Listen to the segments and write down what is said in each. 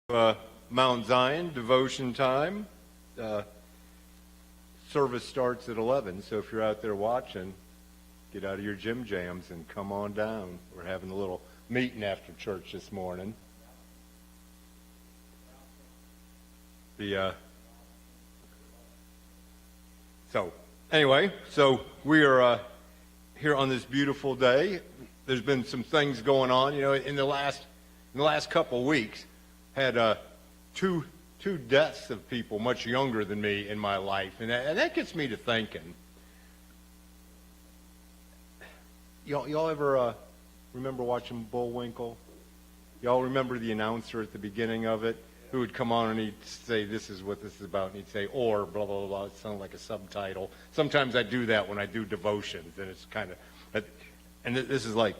Mount Zion devotion time. Service starts at 11, so if you're out there watching, get out of your gym jams and come on down. We're having a little meeting after church this morning. So we are here on this beautiful day. There's been some things going on, in the last couple of weeks. Had two deaths of people much younger than me in my life, and that gets me to thinking. Y'all ever remember watching Bullwinkle? Y'all remember the announcer at the beginning of it who would come on and he'd say, "This is what this is about," and he'd say, "or blah blah blah." It sounded like a subtitle. Sometimes I do that when I do devotions, and it's kind of, and this is like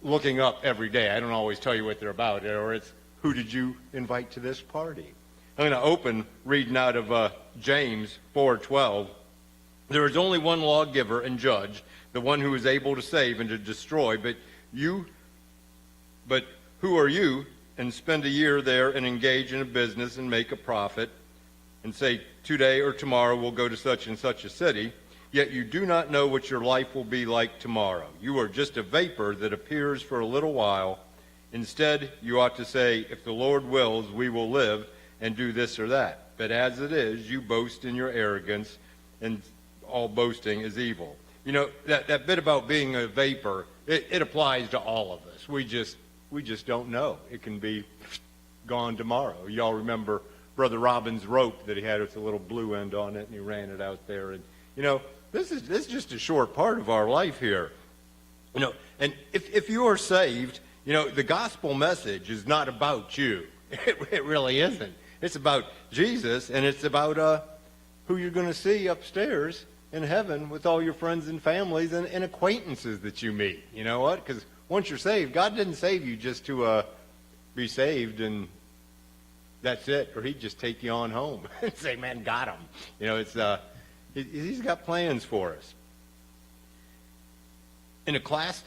looking up every day. I don't always tell you what they're about, or it's, "Who did you invite to this party?" I'm going to open reading out of James 4:12. "There is only one lawgiver and judge, the one who is able to save and to destroy. But who are you, and spend a year there and engage in a business and make a profit, and say, 'Today or tomorrow we'll go to such and such a city,' yet you do not know what your life will be like tomorrow. You are just a vapor that appears for a little while. Instead, you ought to say, 'If the Lord wills, we will live and do this or that.' But as it is, you boast in your arrogance, and all boasting is evil." That bit about being a vapor, it applies to all of us. We just don't know. It can be gone tomorrow. Y'all remember Brother Robin's rope that he had with the little blue end on it, and he ran it out there. And this is just a short part of our life here. And if you are saved, the gospel message is not about you. It really isn't. It's about Jesus, and it's about who you're going to see upstairs in heaven with all your friends and families and acquaintances that you meet. You know what? Because once you're saved, God didn't save you just to be saved and that's it, or he'd just take you on home and say, "Man, got him." He's got plans for us. In a class,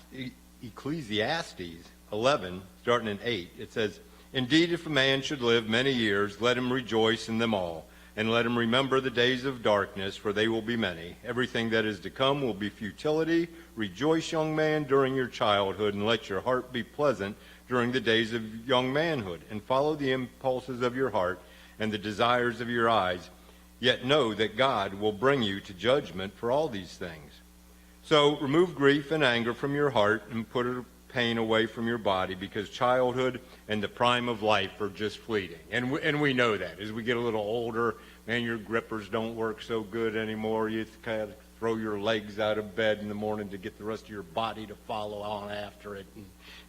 Ecclesiastes 11, starting in 8, it says, "Indeed, if a man should live many years, let him rejoice in them all, and let him remember the days of darkness, for they will be many. Everything that is to come will be futility. Rejoice, young man, during your childhood, and let your heart be pleasant during the days of young manhood, and follow the impulses of your heart and the desires of your eyes. Yet know that God will bring you to judgment for all these things. So remove grief and anger from your heart, and put pain away from your body, because childhood and the prime of life are just fleeting." And we know that. As we get a little older, man, your grippers don't work so good anymore. You kind of throw your legs out of bed in the morning to get the rest of your body to follow on after it.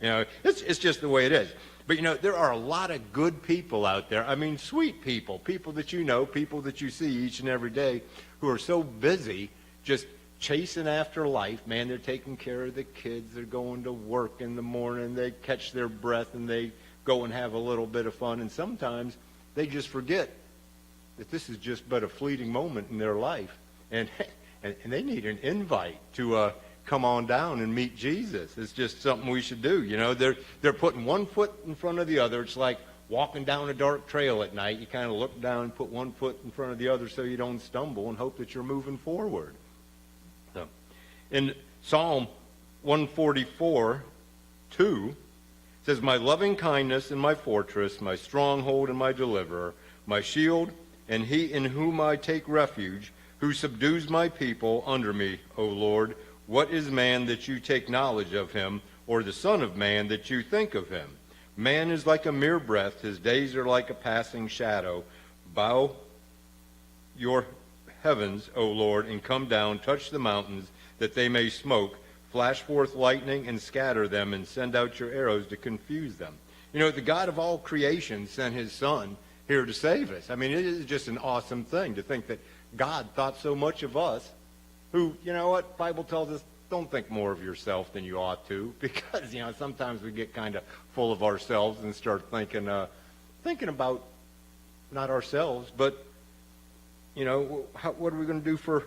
And, it's just the way it is. But, there are a lot of good people out there. I mean, sweet people that people that you see each and every day, who are so busy just chasing after life. Man, they're taking care of the kids. They're going to work in the morning. They catch their breath and they go and have a little bit of fun. And sometimes they just forget that this is just but a fleeting moment in their life. And they need an invite to come on down and meet Jesus. It's just something we should do. They're putting one foot in front of the other. It's like walking down a dark trail at night. You kind of look down and put one foot in front of the other so you don't stumble, and hope that you're moving forward. In Psalm 144:2, it says, "My loving kindness and my fortress, my stronghold and my deliverer, my shield, and he in whom I take refuge, who subdues my people under me, O Lord. What is man that you take knowledge of him, or the son of man that you think of him? Man is like a mere breath, his days are like a passing shadow. Bow your heavens, O Lord, and come down, touch the mountains, that they may smoke, flash forth lightning and scatter them, and send out your arrows to confuse them." The God of all creation sent his son here to save us. I mean, it is just an awesome thing to think that God thought so much of us, who, the Bible tells us, don't think more of yourself than you ought to, because, sometimes we get kind of full of ourselves and start thinking about not ourselves, but, what are we going to do for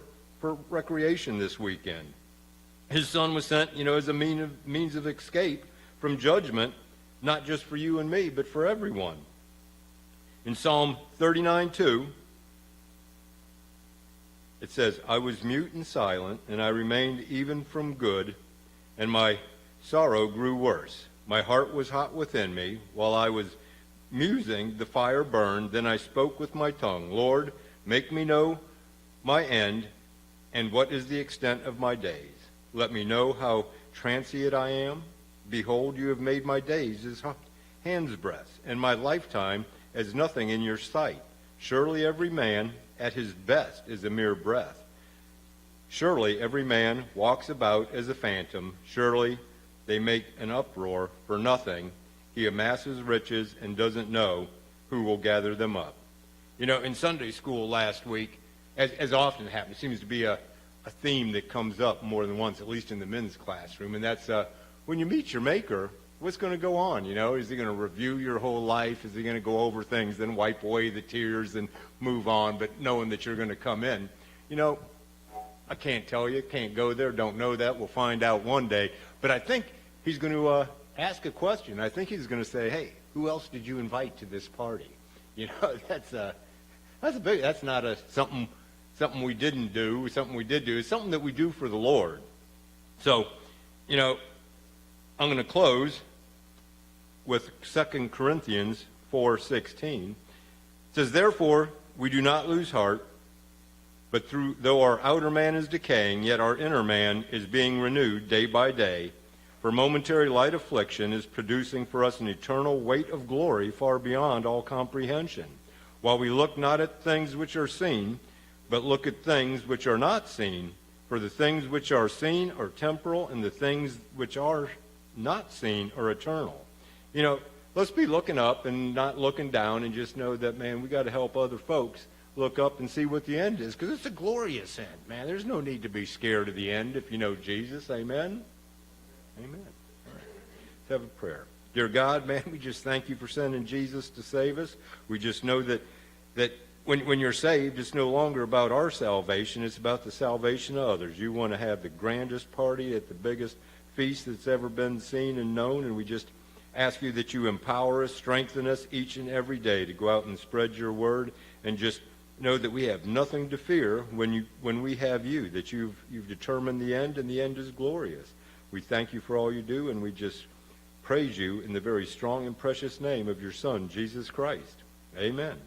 recreation this weekend? His son was sent, as a means of escape from judgment, not just for you and me, but for everyone. In Psalm 39:2, it says, I was mute and silent, and I remained even from good, and my sorrow grew worse. My heart was hot within me. While I was musing, the fire burned. Then I spoke with my tongue, Lord, make me know my end, and what is the extent of my days. Let me know how transient I am. Behold, you have made my days as hand's breadth, and my lifetime as nothing in your sight. Surely every man at his best is a mere breath. Surely every man walks about as a phantom. Surely they make an uproar for nothing. He amasses riches and doesn't know who will gather them up. You know, in Sunday school last week, as often happens, seems to be a theme that comes up more than once, at least in the men's classroom, and that's when you meet your Maker, what's going to go on? You know, is he going to review your whole life? Is he going to go over things, then wipe away the tears and move on, but knowing that you're going to come in? You know, I can't tell you, can't go there, don't know that. We'll find out one day. But I think he's going to ask a question. I think he's going to say, hey, who else did you invite to this party? You know, that's not something we didn't do, something we did do. It's something that we do for the Lord. So, you know, I'm going to close with 2 Corinthians 4:16. It says, therefore, we do not lose heart, but though our outer man is decaying, yet our inner man is being renewed day by day. For momentary light affliction is producing for us an eternal weight of glory far beyond all comprehension. While we look not at things which are seen, but look at things which are not seen. For the things which are seen are temporal, and the things which are not seen are eternal. You know, let's be looking up and not looking down, and just know that, man, we got to help other folks look up and see what the end is, because it's a glorious end, man. There's no need to be scared of the end if you know Jesus. Amen? Amen. All right. Let's have a prayer. Dear God, man, we just thank you for sending Jesus to save us. We just know that when you're saved, it's no longer about our salvation. It's about the salvation of others. You want to have the grandest party at the biggest feast that's ever been seen and known, and we just ask you that you empower us, strengthen us each and every day to go out and spread your word, and just know that we have nothing to fear when we have you, that you've determined the end, and the end is glorious. We thank you for all you do, and we just praise you in the very strong and precious name of your Son, Jesus Christ. Amen.